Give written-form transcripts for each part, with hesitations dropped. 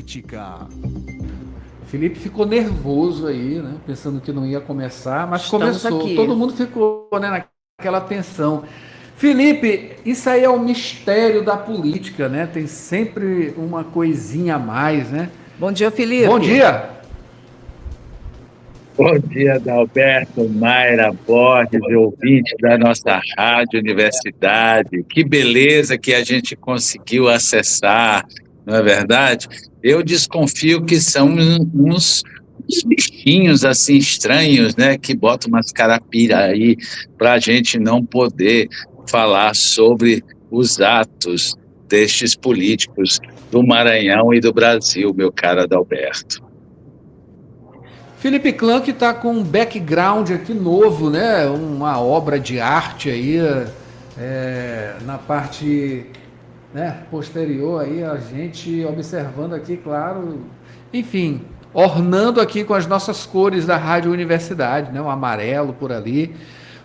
política. Felipe ficou nervoso aí, né? Pensando que não ia começar, mas Estamos começou. aqui. Todo mundo ficou, né, naquela tensão. Felipe, isso aí é o mistério da política, né? Tem sempre uma coisinha a mais, né? Bom dia, Felipe. Bom dia! Bom dia, Adalberto, Mayra, Borges, ouvinte da nossa Rádio Universidade. Que beleza que a gente conseguiu acessar, não é verdade? Eu desconfio que são uns bichinhos assim estranhos, né, que botam umas carapira aí para a gente não poder falar sobre os atos destes políticos do Maranhão e do Brasil, meu caro Adalberto. Felipe Clã que está com um background aqui novo, né? Uma obra de arte aí na parte, né, posterior aí, a gente observando aqui, claro, enfim, ornando aqui com as nossas cores da Rádio Universidade, né? Um amarelo por ali.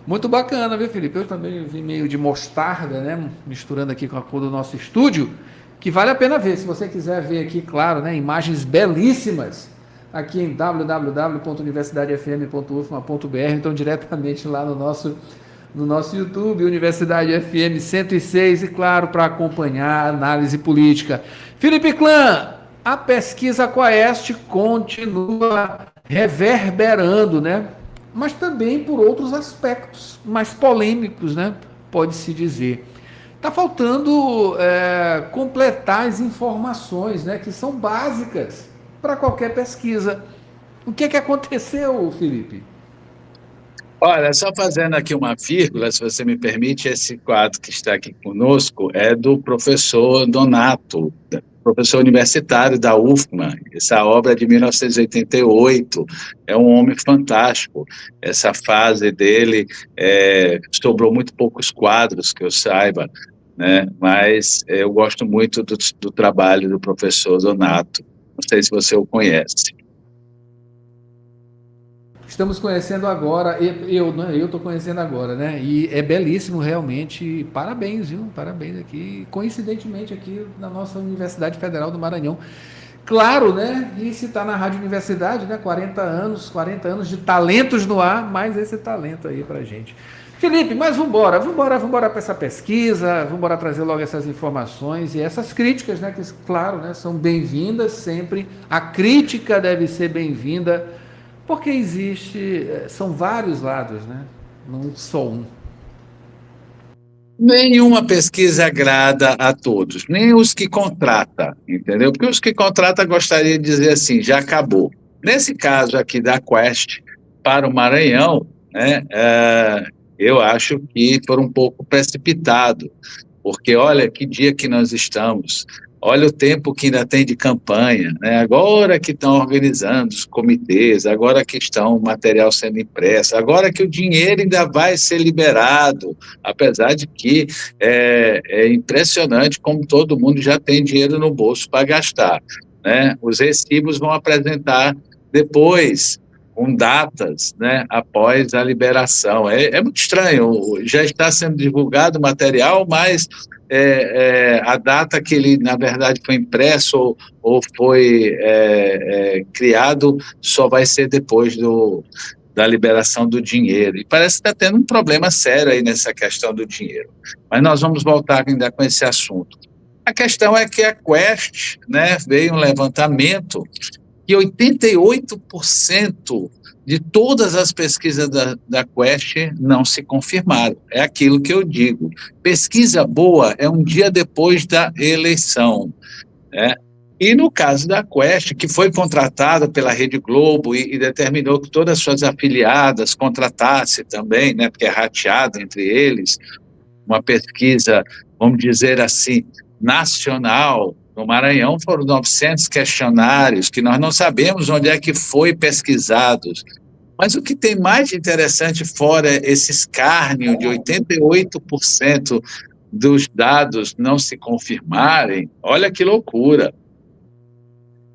Muito bacana, viu, Felipe? Eu também vi meio de mostarda, né? Misturando aqui com a cor do nosso estúdio, que vale a pena ver. Se você quiser ver aqui, claro, né? Imagens belíssimas aqui em www.universidadefm.ufma.br, então diretamente lá no nosso YouTube, Universidade FM 106, e claro, para acompanhar a análise política. Felipe Clã, a pesquisa Quaest continua reverberando, né? Mas também por outros aspectos mais polêmicos, né? Pode-se dizer. Está faltando completar as informações, né? Que são básicas para qualquer pesquisa. O que aconteceu, Felipe? Olha, só fazendo aqui uma vírgula, se você me permite, esse quadro que está aqui conosco é do professor Donato, professor universitário da UFMA. Essa obra é de 1988, é um homem fantástico. Essa fase dele, sobrou muito poucos quadros, que eu saiba, né? Mas eu gosto muito do trabalho do professor Donato. Não sei se você o conhece. Estamos conhecendo agora, eu estou conhecendo agora, né? E é belíssimo realmente. Parabéns, viu? Parabéns aqui. Coincidentemente aqui na nossa Universidade Federal do Maranhão. Claro, né? E se está na Rádio Universidade, né? 40 anos de talentos no ar, mais esse talento aí pra gente. Felipe, mas vambora para essa pesquisa, vambora trazer logo essas informações e essas críticas, né? Que, claro, né? São bem-vindas sempre. A crítica deve ser bem-vinda, porque são vários lados, né? Não só um. Nenhuma pesquisa agrada a todos, nem os que contrata, entendeu? Porque os que contrata gostaria de dizer assim, já acabou. Nesse caso aqui da Quest para o Maranhão, né, eu acho que foi um pouco precipitado, porque olha que dia que nós estamos, olha o tempo que ainda tem de campanha, né? Agora que estão organizando os comitês, agora que estão o material sendo impresso, agora que o dinheiro ainda vai ser liberado, apesar de que é impressionante como todo mundo já tem dinheiro no bolso para gastar, né? Os recibos vão apresentar depois, com datas, né, após a liberação. É muito estranho, já está sendo divulgado o material, mas a data que ele, na verdade, foi impresso ou foi criado só vai ser depois da liberação do dinheiro. E parece que está tendo um problema sério aí nessa questão do dinheiro. Mas nós vamos voltar ainda com esse assunto. A questão é que a Quest, né, veio um levantamento que 88% de todas as pesquisas da Quest não se confirmaram. É aquilo que eu digo. Pesquisa boa é um dia depois da eleição, né? E no caso da Quest, que foi contratada pela Rede Globo e determinou que todas as suas afiliadas contratassem também, né, porque é rateado entre eles, uma pesquisa, vamos dizer assim, nacional. No Maranhão foram 900 questionários que nós não sabemos onde é que foi pesquisados. Mas o que tem mais de interessante, fora esse escárnio de 88% dos dados não se confirmarem, olha que loucura,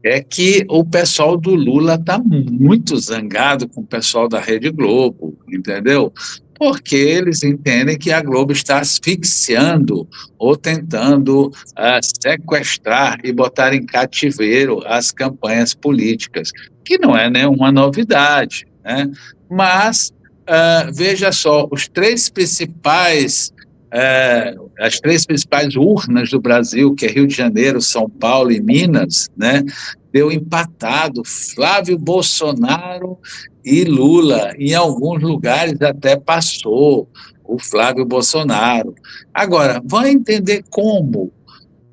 é que o pessoal do Lula está muito zangado com o pessoal da Rede Globo, entendeu? porque eles entendem que a Globo está asfixiando ou tentando sequestrar e botar em cativeiro as campanhas políticas, que não é nenhuma novidade, né? Mas, veja só, as três principais urnas do Brasil, que é Rio de Janeiro, São Paulo e Minas, né, deu empatado Flávio Bolsonaro e Lula. Em alguns lugares até passou o Flávio Bolsonaro. Agora, vai entender como?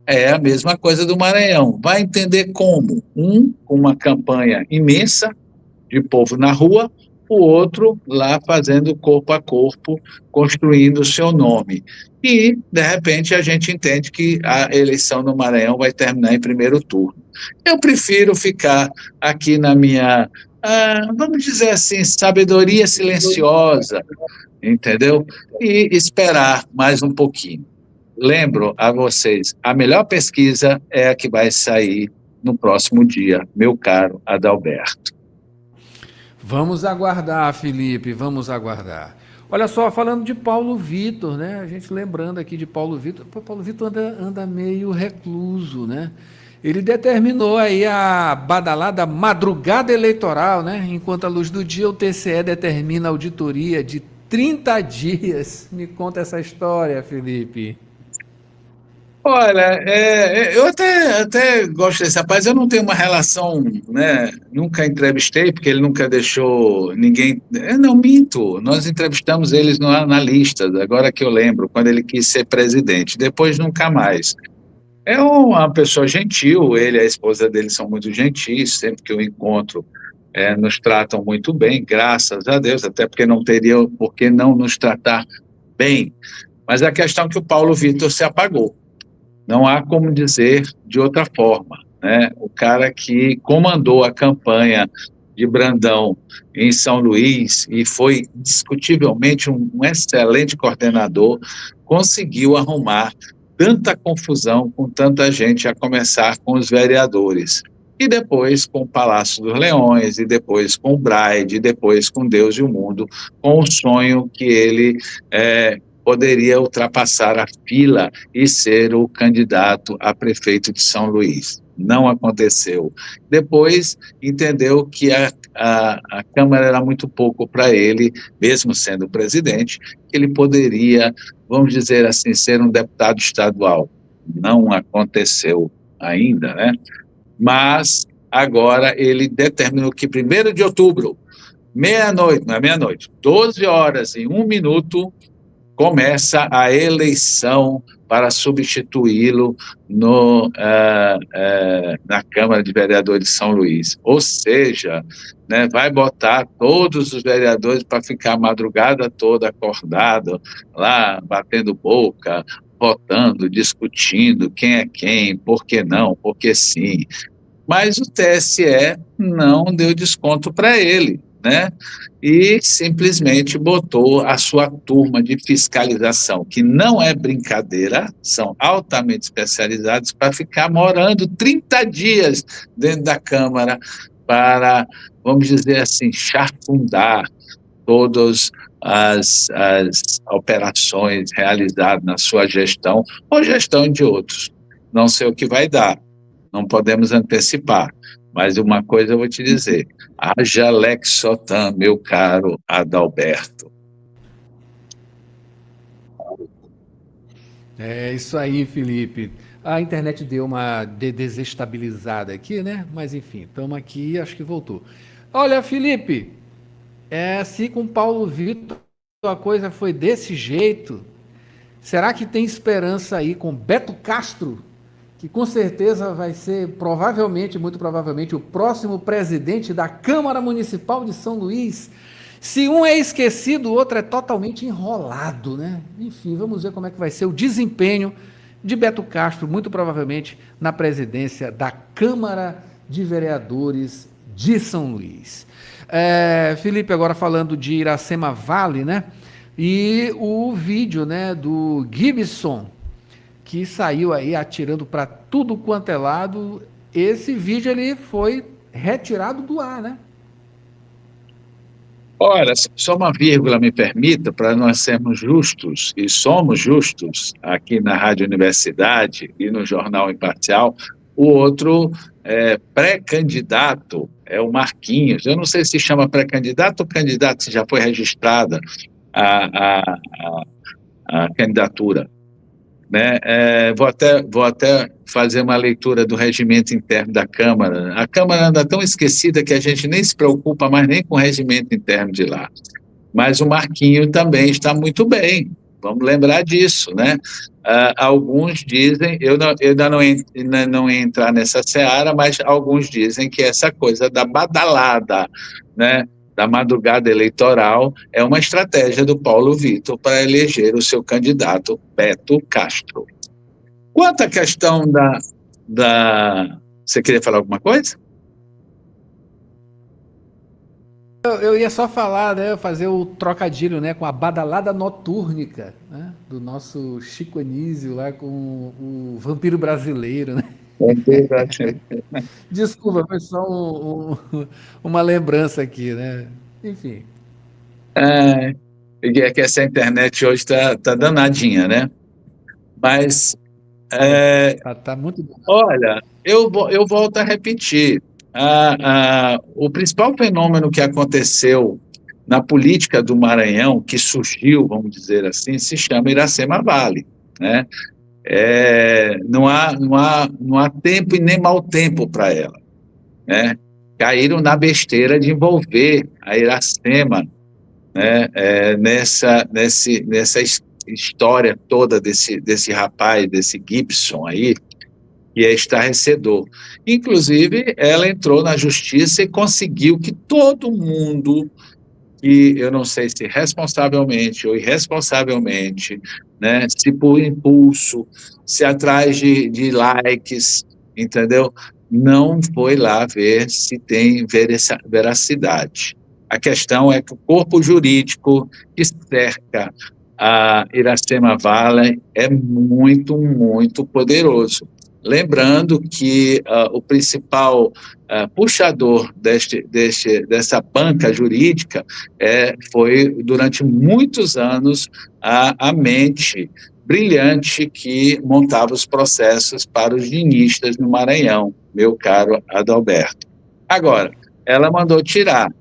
É a mesma coisa do Maranhão. Vai entender como? Com uma campanha imensa de povo na rua, o outro lá fazendo corpo a corpo, construindo o seu nome. E, de repente, a gente entende que a eleição no Maranhão vai terminar em primeiro turno. Eu prefiro ficar aqui na minha, vamos dizer assim, sabedoria silenciosa, entendeu? E esperar mais um pouquinho. Lembro a vocês, a melhor pesquisa é a que vai sair no próximo dia, meu caro Adalberto. Vamos aguardar, Felipe, vamos aguardar. Olha só, falando de Paulo Vitor, né? A gente lembrando aqui de Paulo Vitor. Pô, Paulo Vitor anda meio recluso, né? Ele determinou aí a badalada madrugada eleitoral, né? Enquanto a luz do dia, o TCE determina a auditoria de 30 dias. Me conta essa história, Felipe. Olha, eu até gosto desse rapaz, eu não tenho uma relação, né? Nunca entrevistei, porque ele nunca deixou ninguém. Eu não minto, nós entrevistamos eles na lista, agora que eu lembro, quando ele quis ser presidente, depois nunca mais. É uma pessoa gentil, ele e a esposa dele são muito gentis, sempre que eu encontro, nos tratam muito bem, graças a Deus, até porque não teria por que não nos tratar bem. Mas a questão é que o Paulo Vitor se apagou. Não há como dizer de outra forma, né? O cara que comandou a campanha de Brandão em São Luís e foi discutivelmente um excelente coordenador, conseguiu arrumar tanta confusão com tanta gente, a começar com os vereadores. E depois com o Palácio dos Leões, e depois com o Braide, e depois com Deus e o Mundo, com o sonho que ele poderia ultrapassar a fila e ser o candidato a prefeito de São Luís. Não aconteceu. Depois entendeu que a Câmara era muito pouco para ele, mesmo sendo presidente, que ele poderia, vamos dizer assim, ser um deputado estadual. Não aconteceu ainda, né? Mas agora ele determinou que 1º de outubro, meia-noite, não é meia-noite, 12 horas e 1 minuto, começa a eleição para substituí-lo na Câmara de Vereadores de São Luís. Ou seja, né, vai botar todos os vereadores para ficar a madrugada toda acordado, lá, batendo boca, votando, discutindo quem é quem, por que não, por que sim. Mas o TSE não deu desconto para ele, né? E simplesmente botou a sua turma de fiscalização, que não é brincadeira, são altamente especializados, para ficar morando 30 dias dentro da Câmara para, vamos dizer assim, chafurdar todas as operações realizadas na sua gestão ou gestão de outros. Não sei o que vai dar, não podemos antecipar. Mas uma coisa eu vou te dizer, haja Lexotan, meu caro Adalberto. É isso aí, Felipe. A internet deu uma desestabilizada aqui, né? Mas enfim, estamos aqui, acho que voltou. Olha, Felipe, se com Paulo Vitor a coisa foi desse jeito, será que tem esperança aí com Beto Castro, que com certeza vai ser, provavelmente, muito provavelmente, o próximo presidente da Câmara Municipal de São Luís? Se um é esquecido, o outro é totalmente enrolado, né? Enfim, vamos ver como é que vai ser o desempenho de Beto Castro, muito provavelmente na presidência da Câmara de Vereadores de São Luís. Felipe, agora falando de Iracema Vale, né? E o vídeo, né, do Gibson, que saiu aí atirando para tudo quanto é lado, esse vídeo ele foi retirado do ar, né? Olha, só uma vírgula me permita, para nós sermos justos, e somos justos aqui na Rádio Universidade e no Jornal Imparcial. O outro pré-candidato é o Marquinhos. Eu não sei se chama pré-candidato ou candidato, se já foi registrada a, a, a candidatura, né? Vou até fazer uma leitura do regimento interno da Câmara. A Câmara anda tão esquecida que a gente nem se preocupa mais nem com o regimento interno de lá. Mas o Marquinho também está muito bem, vamos lembrar disso, né? Alguns dizem, eu ainda não ia entrar nessa seara, mas alguns dizem que essa coisa da badalada, né, da madrugada eleitoral é uma estratégia do Paulo Vitor para eleger o seu candidato, Beto Castro. Quanto à questão Você queria falar alguma coisa? Eu ia só falar, né, fazer o trocadilho, né, com a badalada notúrnica, né, do nosso Chico Anísio lá com o vampiro brasileiro, né? Desculpa, foi só uma lembrança aqui, né? Enfim. É que essa internet hoje tá danadinha, né? Mas, Tá muito bom. olha, eu volto a repetir. O principal fenômeno que aconteceu na política do Maranhão, que surgiu, vamos dizer assim, se chama Iracema Vale, né? Não há tempo e nem mau tempo para ela, né? Caíram na besteira de envolver a Iracema, né? Nessa história toda desse rapaz, desse Gibson aí, que é estarrecedor. Inclusive, ela entrou na justiça e conseguiu que todo mundo, que eu não sei se responsavelmente ou irresponsavelmente, né, se por impulso, se atrás de likes, entendeu? Não foi lá ver se tem veracidade. A questão é que o corpo jurídico que cerca a Iracema Vale é muito, muito poderoso. Lembrando que o principal puxador dessa banca jurídica foi, durante muitos anos, a mente brilhante que montava os processos para os dinistas no Maranhão, meu caro Adalberto. Agora, ela mandou tirar.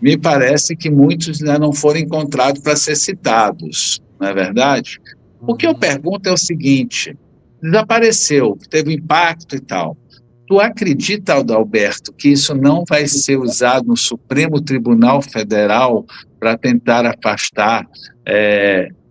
Me parece que muitos ainda não foram encontrados para ser citados, não é verdade? O que eu pergunto é o seguinte: desapareceu, teve impacto e tal. Tu acredita, Adalberto, que isso não vai ser usado no Supremo Tribunal Federal para tentar afastar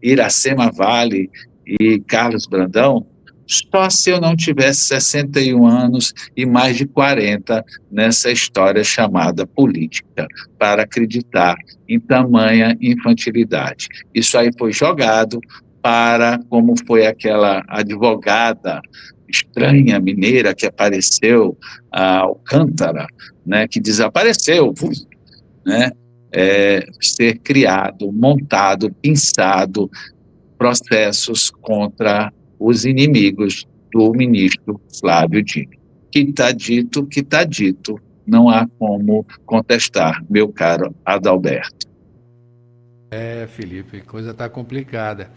Iracema Vale e Carlos Brandão? Só se eu não tivesse 61 anos e mais de 40 nessa história chamada política, para acreditar em tamanha infantilidade. Isso aí foi jogado para, como foi aquela advogada estranha mineira que apareceu, a Alcântara, né, que desapareceu, né, ser criado, montado, pensado processos contra os inimigos do ministro Flávio Dino. Que está dito, não há como contestar, meu caro Adalberto. Felipe, coisa está complicada.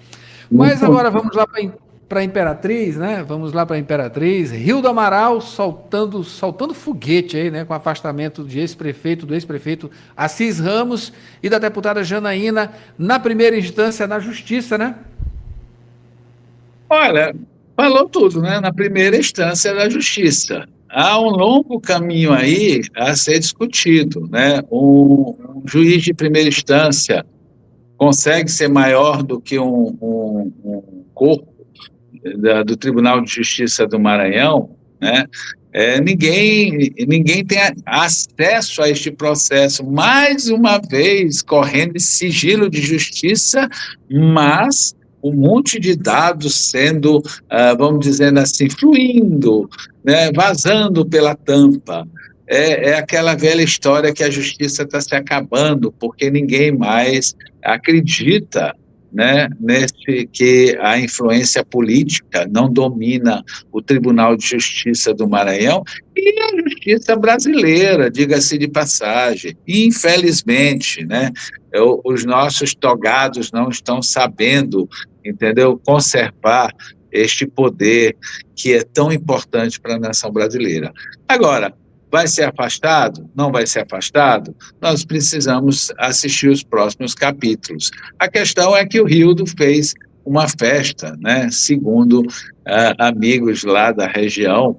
Mas agora vamos lá para a Imperatriz, né? Vamos lá para a Imperatriz. Rio do Amaral soltando foguete aí, né? Com afastamento de do ex-prefeito Assis Ramos e da deputada Janaína na primeira instância na Justiça, né? Olha, falou tudo, né? Na primeira instância da Justiça. Há um longo caminho aí a ser discutido, né? Um juiz de primeira instância consegue ser maior do que um corpo do Tribunal de Justiça do Maranhão, né? Ninguém tem acesso a este processo, mais uma vez, correndo em sigilo de justiça, mas um monte de dados sendo, vamos dizer assim, fluindo, né, vazando pela tampa. É aquela velha história que a justiça está se acabando, porque ninguém mais acredita né, nesse que a influência política não domina o Tribunal de Justiça do Maranhão e a justiça brasileira, diga-se de passagem. E, infelizmente, né, os nossos togados não estão sabendo, entendeu, conservar este poder que é tão importante para a nação brasileira. Agora, vai ser afastado? Não vai ser afastado? Nós precisamos assistir os próximos capítulos. A questão é que o Rildo fez uma festa, né, segundo amigos lá da região,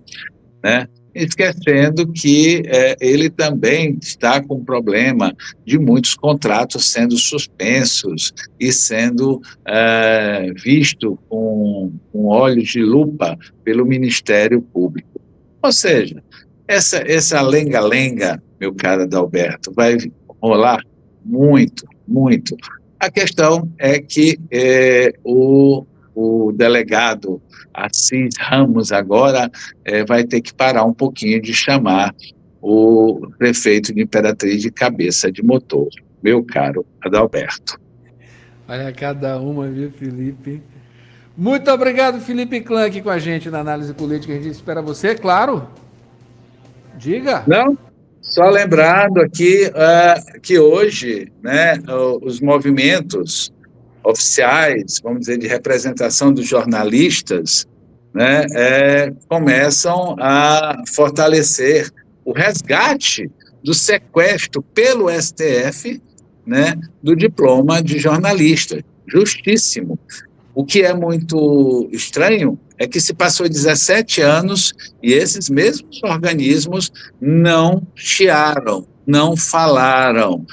né, esquecendo que ele também está com problema de muitos contratos sendo suspensos e sendo visto com olhos de lupa pelo Ministério Público. Ou seja, essa lenga-lenga, meu caro Adalberto, vai rolar muito, muito. A questão é que o delegado Assis Ramos agora vai ter que parar um pouquinho de chamar o prefeito de Imperatriz de cabeça de motor, meu caro Adalberto. Olha cada uma, viu, Felipe? Muito obrigado, Felipe Clã, aqui com a gente na análise política. A gente espera você, claro. Diga. Não, só lembrando aqui que hoje, né, os movimentos oficiais, vamos dizer, de representação dos jornalistas, né, começam a fortalecer o resgate do sequestro pelo STF, né, do diploma de jornalista. Justíssimo. O que é muito estranho é que se passou 17 anos e esses mesmos organismos não chiaram, não falaram.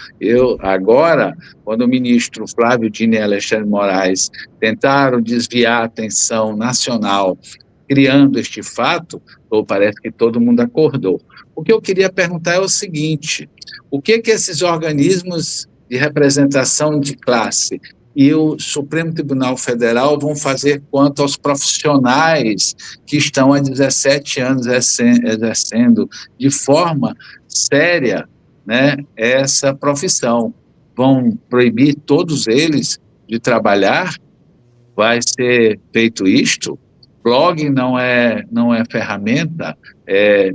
Agora, quando o ministro Flávio Dino e Alexandre Moraes tentaram desviar a atenção nacional, criando este fato, parece que todo mundo acordou. O que eu queria perguntar é o seguinte: o que esses organismos de representação de classe e o Supremo Tribunal Federal vão fazer quanto aos profissionais que estão há 17 anos exercendo de forma séria, né, essa profissão? Vão proibir todos eles de trabalhar? Vai ser feito isto? Blog não é ferramenta,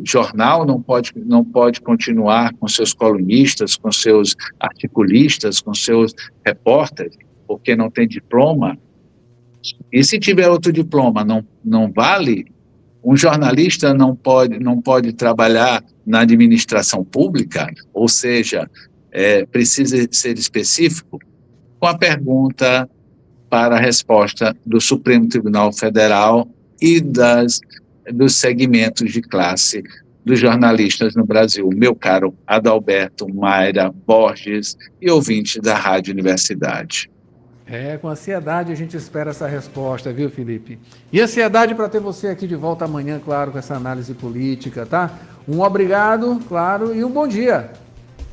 jornal não pode continuar com seus colunistas, com seus articulistas, com seus repórteres, porque não tem diploma. E se tiver outro diploma, não vale? Um jornalista não pode trabalhar na administração pública, ou seja, precisa ser específico? Com a pergunta para a resposta do Supremo Tribunal Federal e dos segmentos de classe dos jornalistas no Brasil. Meu caro Adalberto Mayra Borges e ouvinte da Rádio Universidade. Com ansiedade a gente espera essa resposta, viu, Felipe? E ansiedade para ter você aqui de volta amanhã, claro, com essa análise política, tá? Um obrigado, claro, e um bom dia.